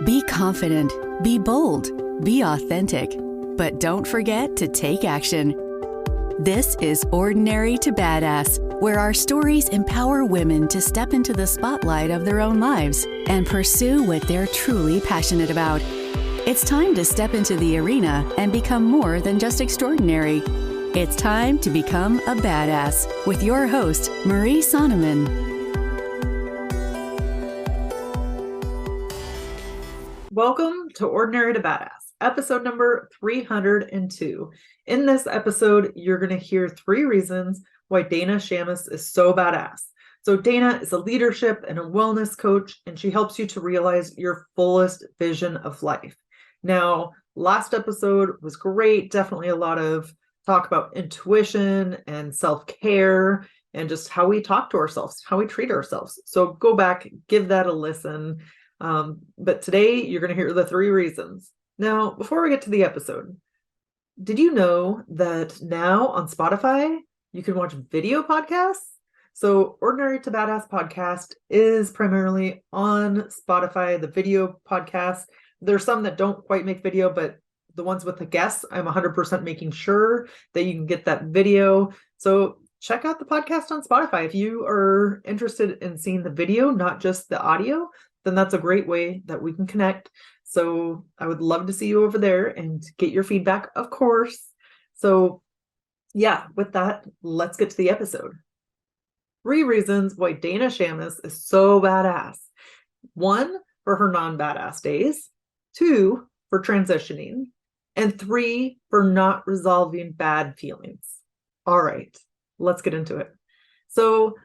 Be confident, be bold, be authentic, but don't forget to take action. This is Ordinary to Badass, where our stories empower women to step into the spotlight of their own lives and pursue what they're truly passionate about. It's time to step into the arena and become more than just extraordinary. It's time to become a badass with your host, Marie Sonneman. Welcome to Ordinary to Badass, episode number 302. In this episode, you're going to hear 3 reasons why Dana Shamas is so badass. So Dana is a leadership and a wellness coach, and she helps you to realize your fullest vision of life. Now, last episode was great. Definitely a lot of talk about intuition and self-care and just how we talk to ourselves, how we treat ourselves. So go back, give that a listen. But today you're going to hear the 3 reasons. Now, before we get to the episode, did you know that now on Spotify, you can watch video podcasts? So Ordinary to Badass podcast is primarily on Spotify, the video podcast. There's some that don't quite make video, but the ones with the guests, I'm 100% making sure that you can get that video. So check out the podcast on Spotify. If you are interested in seeing the video, not just the audio, then that's a great way that we can connect. So I would love to see you over there and get your feedback, of course. So yeah, with that, let's get to the episode. 3 reasons why Dana Shamas is so badass. 1, for her non-badass days. 2, for transitioning. And 3, for not resolving bad feelings. All right, let's get into it. So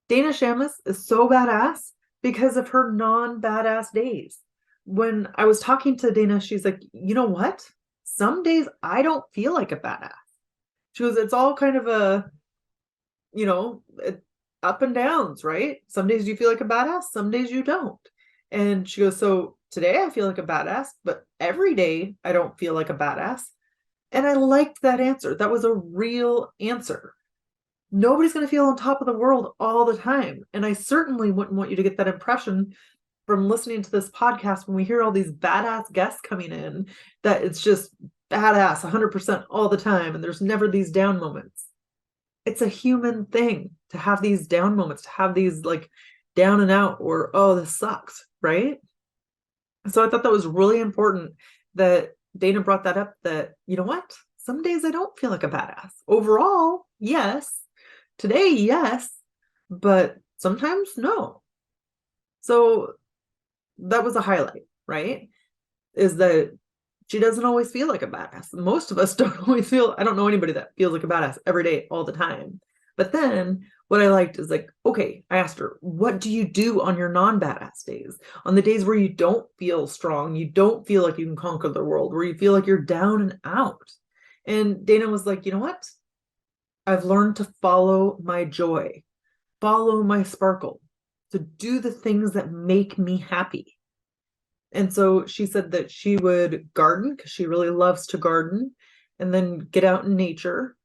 Dana Shamas is so badass because of her non-badass days. When I was talking to Dana, she's like, you know what? Some days I don't feel like a badass. She goes, it's all kind of a, up and downs, right? Some days you feel like a badass, some days you don't. And she goes, so today I feel like a badass, but every day I don't feel like a badass. And I liked that answer. That was a real answer. Nobody's going to feel on top of the world all the time. And I certainly wouldn't want you to get that impression from listening to this podcast when we hear all these badass guests coming in, that it's just badass 100% all the time. And there's never these down moments. It's a human thing to have these down moments, to have these like down and out or, oh, this sucks, right? So I thought that was really important that Dana brought that up, that, you know what? Some days I don't feel like a badass. Overall, yes. Today, yes, but sometimes no. So that was a highlight, right? Is that she doesn't always feel like a badass. Most of us don't always feel, I don't know anybody that feels like a badass every day, all the time. But then what I liked is like, okay, I asked her, what do you do on your non-badass days? On the days where you don't feel strong, you don't feel like you can conquer the world, where you feel like you're down and out. And Dana was like, you know what? I've learned to follow my joy, follow my sparkle, to do the things that make me happy. And so she said that she would garden because she really loves to garden, and then get out in nature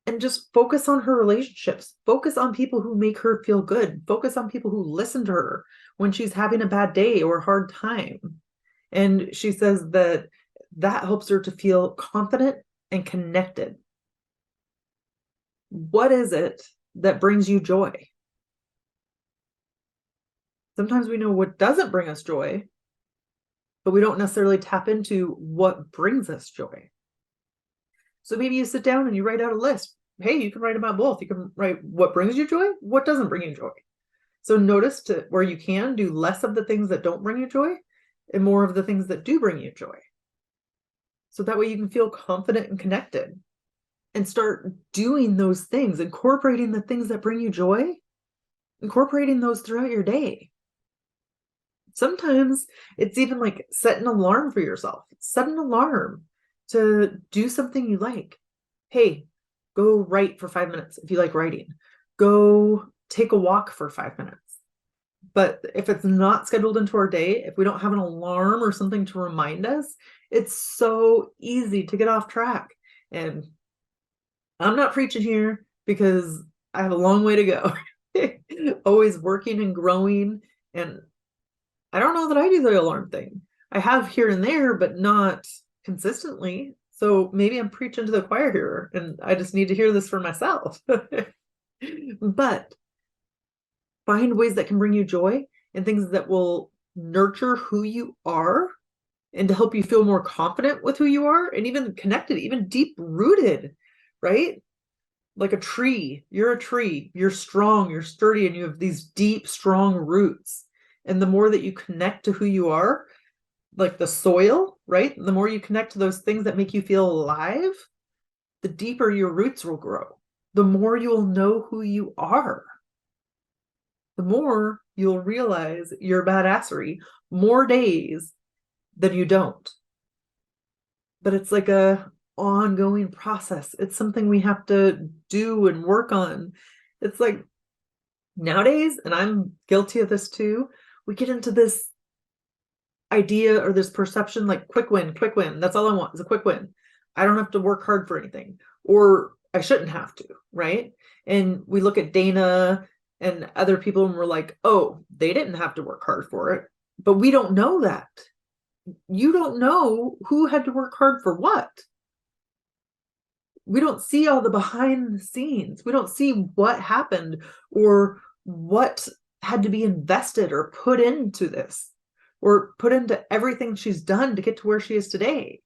and just focus on her relationships, focus on people who make her feel good, focus on people who listen to her when she's having a bad day or a hard time. And she says that that helps her to feel confident and connected. What is it that brings you joy? Sometimes we know what doesn't bring us joy, but we don't necessarily tap into what brings us joy. So maybe you sit down and you write out a list. Hey, you can write about both. You can write what brings you joy, what doesn't bring you joy. So notice where you can do less of the things that don't bring you joy and more of the things that do bring you joy. So that way you can feel confident and connected. And start doing those things, incorporating the things that bring you joy, incorporating those throughout your day. Sometimes it's even like set an alarm for yourself. Set an alarm to do something you like. Hey, go write for 5 minutes if you like writing. Go take a walk for 5 minutes. But if it's not scheduled into our day, if we don't have an alarm or something to remind us, it's so easy to get off track. And I'm not preaching here because I have a long way to go. Always working and growing. And I don't know that I do the alarm thing, I have here and there, but not consistently. So maybe I'm preaching to the choir here and I just need to hear this for myself. But find ways that can bring you joy and things that will nurture who you are and to help you feel more confident with who you are and even connected, even deep rooted, right? Like a tree. You're a tree. You're strong, you're sturdy, and you have these deep, strong roots. And the more that you connect to who you are, like the soil, right? The more you connect to those things that make you feel alive, the deeper your roots will grow. The more you'll know who you are. The more you'll realize your badassery more days than you don't. But it's like a ongoing process. It's something we have to do and work on. It's like nowadays, and I'm guilty of this too, we get into this idea or this perception like quick win, quick win. That's all I want is a quick win. I don't have to work hard for anything, or I shouldn't have to, right? And we look at Dana and other people and we're like, oh, they didn't have to work hard for it. But we don't know that. You don't know who had to work hard for what. We don't see all the behind the scenes. We don't see what happened or what had to be invested or put into this or put into everything she's done to get to where she is today.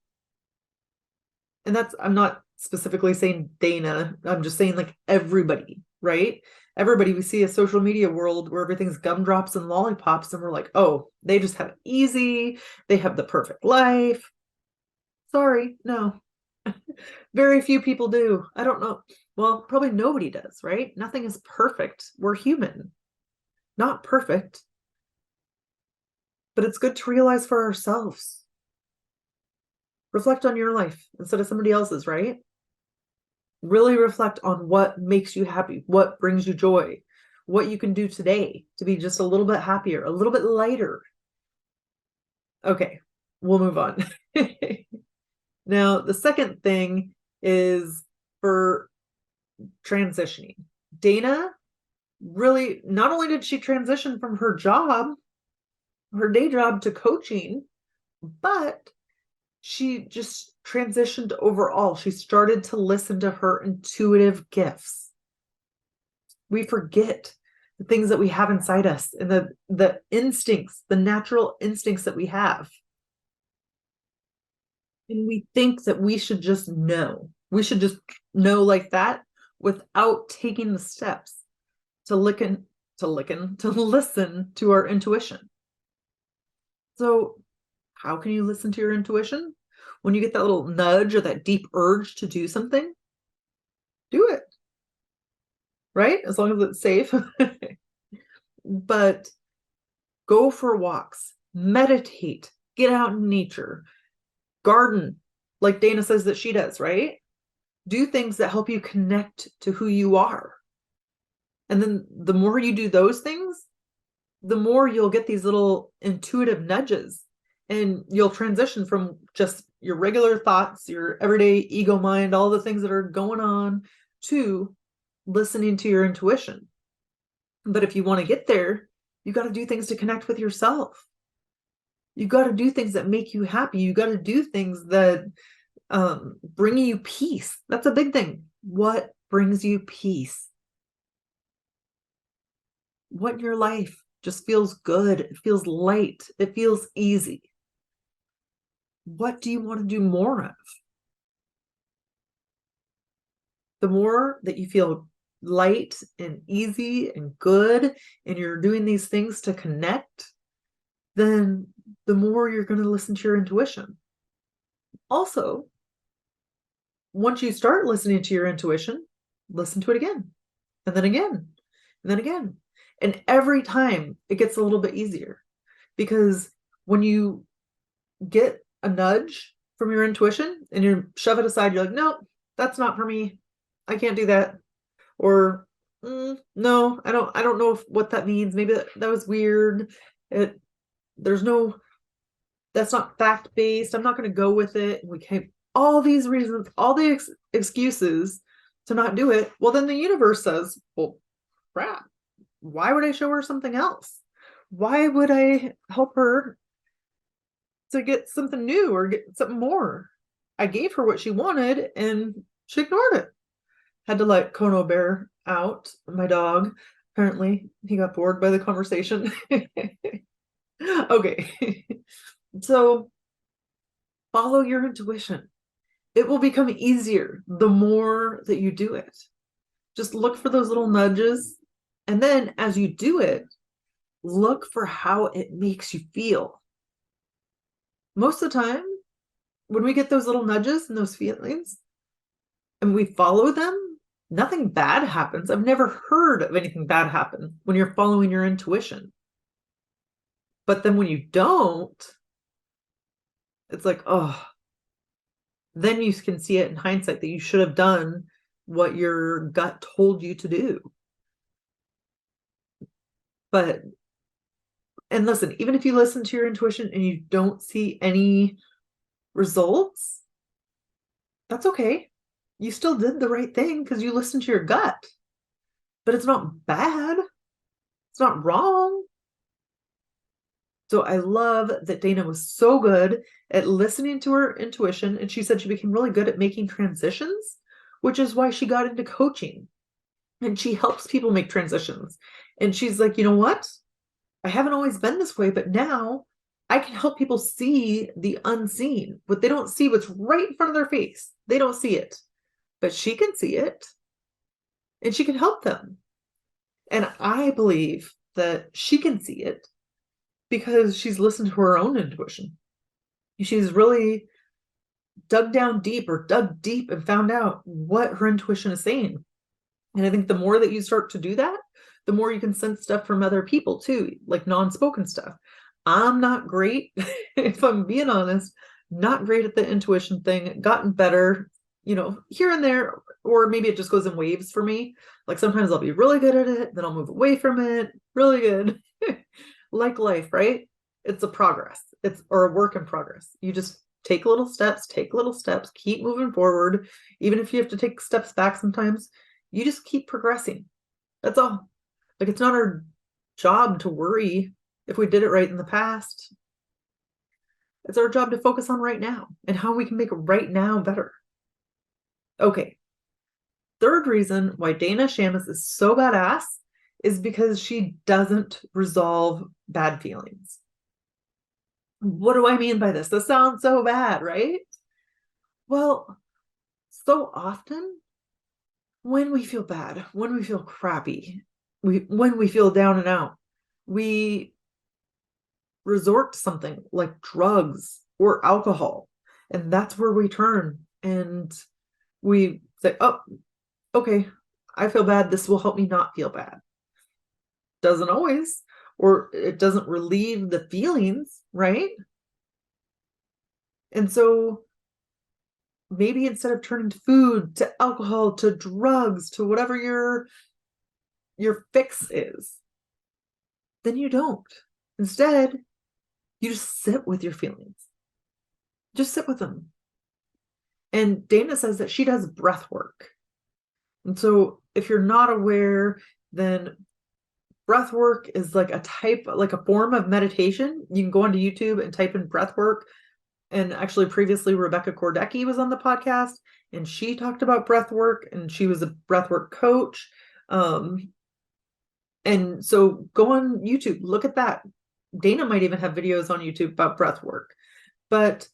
And that's, I'm not specifically saying Dana, I'm just saying like everybody, right? Everybody, we see a social media world where everything's gumdrops and lollipops, and we're like, oh, they just have it easy. They have the perfect life. Sorry, no. Very few people do. I don't know. Well, probably nobody does, right? Nothing is perfect. We're human, not perfect. But it's good to realize for ourselves. Reflect on your life instead of somebody else's, right? Really reflect on what makes you happy, what brings you joy, what you can do today to be just a little bit happier, a little bit lighter. Okay, we'll move on. Now, the second thing is for transitioning. Dana really, not only did she transition from her job, her day job, to coaching, but she just transitioned overall. She started to listen to her intuitive gifts. We forget the things that we have inside us and the instincts, the natural instincts that we have. And we think that we should just know. We should just know like that without taking the steps to listen to our intuition. So how can you listen to your intuition? When you get that little nudge or that deep urge to do something, do it. Right? As long as it's safe. But go for walks, meditate, get out in nature, garden, like Dana says that she does, right? Do things that help you connect to who you are. And then the more you do those things, the more you'll get these little intuitive nudges, and you'll transition from just your regular thoughts, your everyday ego mind, all the things that are going on, to listening to your intuition. But if you want to get there, you got to do things to connect with yourself. You got to do things that make you happy. You got to do things that bring you peace. That's a big thing. What brings you peace? What in your life just feels good? It feels light. It feels easy. What do you want to do more of? The more that you feel light and easy and good, and you're doing these things to connect, then the more you're going to listen to your intuition. Also, once you start listening to your intuition, listen to it again, and then again, and then again. And every time it gets a little bit easier, because when you get a nudge from your intuition and you shove it aside, you're like, no, that's not for me. I can't do that. Or no, I don't know what that means. Maybe that was weird. That's not fact-based. I'm not going to go with it. We came all these reasons, all the excuses to not do it. Well, then the universe says, well, crap. Why would I show her something else? Why would I help her to get something new or get something more. I gave her what she wanted and she ignored it. Had to let Kono Bear out, my dog. Apparently, he got bored by the conversation. Okay. So follow your intuition. It will become easier the more that you do it. Just look for those little nudges. And then as you do it, look for how it makes you feel. Most of the time, when we get those little nudges and those feelings and we follow them, nothing bad happens. I've never heard of anything bad happen when you're following your intuition. But then when you don't, it's like, oh, then you can see it in hindsight that you should have done what your gut told you to do. But, and listen, even if you listen to your intuition and you don't see any results, that's okay. You still did the right thing because you listened to your gut. But it's not bad. It's not wrong. So I love that Dana was so good at listening to her intuition. And she said she became really good at making transitions, which is why she got into coaching. And she helps people make transitions. And she's like, you know what? I haven't always been this way, but now I can help people see the unseen. But they don't see what's right in front of their face. They don't see it. But she can see it. And she can help them. And I believe that she can see it because she's listened to her own intuition. She's really dug down deep or dug deep and found out what her intuition is saying. And I think the more that you start to do that, the more you can sense stuff from other people too, like non-spoken stuff. I'm not great, if I'm being honest, not great at the intuition thing, gotten better, here and there, or maybe it just goes in waves for me. Like sometimes I'll be really good at it, then I'll move away from it, really good. Like life, right? It's a progress. Or a work in progress. You just take little steps, keep moving forward. Even if you have to take steps back sometimes, you just keep progressing. That's all. Like it's not our job to worry if we did it right in the past. It's our job to focus on right now and how we can make right now better. Okay. Third reason why Dana Shamas is so badass is because she doesn't resolve bad feelings. What do I mean by this? This sounds so bad, right? Well, so often when we feel bad, when we feel crappy, when we feel down and out, we resort to something like drugs or alcohol. And that's where we turn and we say, oh, okay, I feel bad. This will help me not feel bad. Doesn't always, or it doesn't relieve the feelings, right? And so maybe instead of turning to food, to alcohol, to drugs, to whatever your fix is, then you don't. Instead, you just sit with your feelings. Just sit with them. And Dana says that she does breath work. And so if you're not aware, then breath work is like a form of meditation. You can go onto YouTube and type in breath work. And actually previously Rebecca Kordecki was on the podcast and she talked about breath work and she was a breath work coach. And so go on YouTube, look at that. Dana might even have videos on YouTube about breath work. But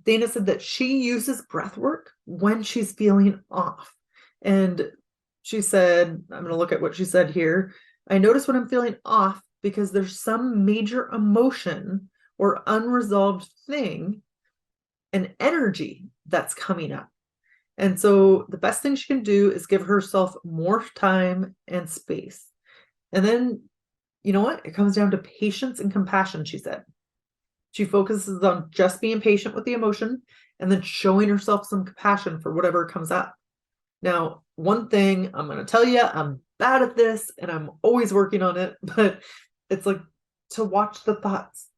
Dana said that she uses breath work when she's feeling off. And she said, I'm going to look at what she said here. I notice when I'm feeling off because there's some major emotion or unresolved thing, an energy that's coming up. And so the best thing she can do is give herself more time and space. And then, you know what? It comes down to patience and compassion, she said. She focuses on just being patient with the emotion and then showing herself some compassion for whatever comes up. Now, one thing I'm going to tell you, I'm bad at this and I'm always working on it, but it's like to watch the thoughts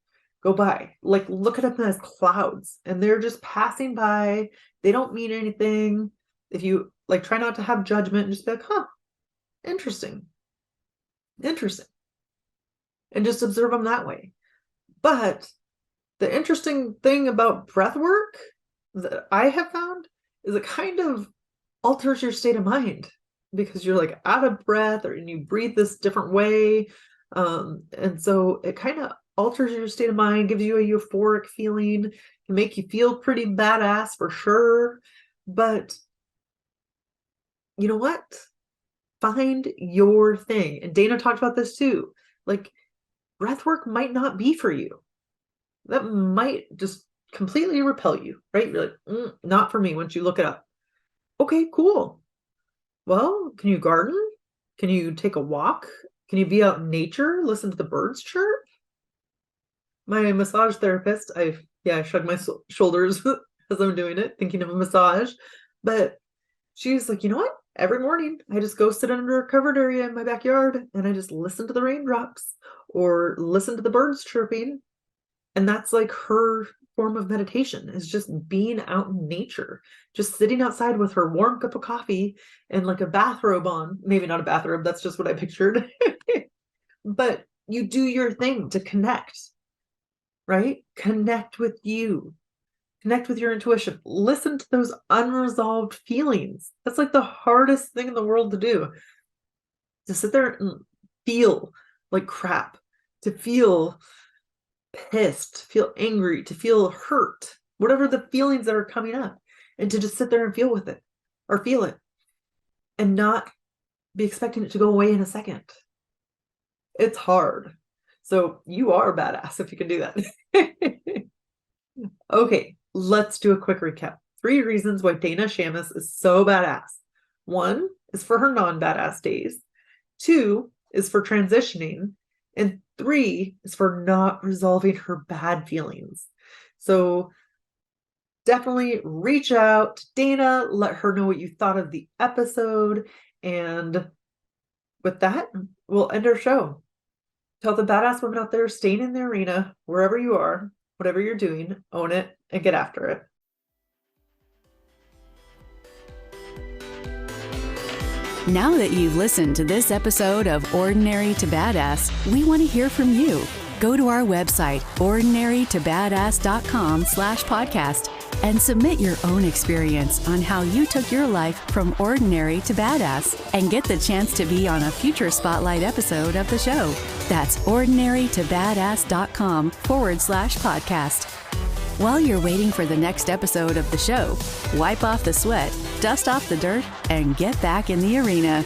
go by. Like look at them as clouds and they're just passing by. They don't mean anything. If you like try not to have judgment and just be like, interesting. And just observe them that way. But The interesting thing about breath work that I have found is it kind of alters your state of mind because you're like out of breath or and you breathe this different way. And so it kind of alters your state of mind, gives you a euphoric feeling, can make you feel pretty badass for sure. But you know what? Find your thing. And Dana talked about this too. Like, breath work might not be for you. That might just completely repel you, right? You're like, not for me once you look it up. Okay, cool. Well, can you garden? Can you take a walk? Can you be out in nature, listen to the birds chirp? My massage therapist, I shrug my shoulders as I'm doing it, thinking of a massage. But she's like, you know what? Every morning I just go sit under a covered area in my backyard and I just listen to the raindrops or listen to the birds chirping. And that's like her form of meditation, is just being out in nature, just sitting outside with her warm cup of coffee and like a bathrobe on. Maybe not a bathrobe, that's just what I pictured. But you do your thing to connect, right? Connect with you, connect with your intuition, listen to those unresolved feelings. That's like the hardest thing in the world to do, to sit there and feel like crap, to feel pissed, to feel angry, to feel hurt, whatever the feelings that are coming up, and to just sit there and feel with it or feel it and not be expecting it to go away in a second. It's hard. So you are a badass if you can do that. Okay, let's do a quick recap. 3 reasons why Dana Shamas is so badass. 1 is for her non-badass days. 2 is for transitioning. And 3 is for not resolving her bad feelings. So definitely reach out to Dana, let her know what you thought of the episode. And with that, we'll end our show. Tell the badass women out there staying in the arena, wherever you are, whatever you're doing, own it and get after it. Now that you've listened to this episode of Ordinary to Badass, we want to hear from you. Go to our website, ordinarytobadass.com/podcast, and submit your own experience on how you took your life from ordinary to badass, and get the chance to be on a future spotlight episode of the show. That's ordinarytobadass.com/podcast. While you're waiting for the next episode of the show, wipe off the sweat, dust off the dirt, and get back in the arena.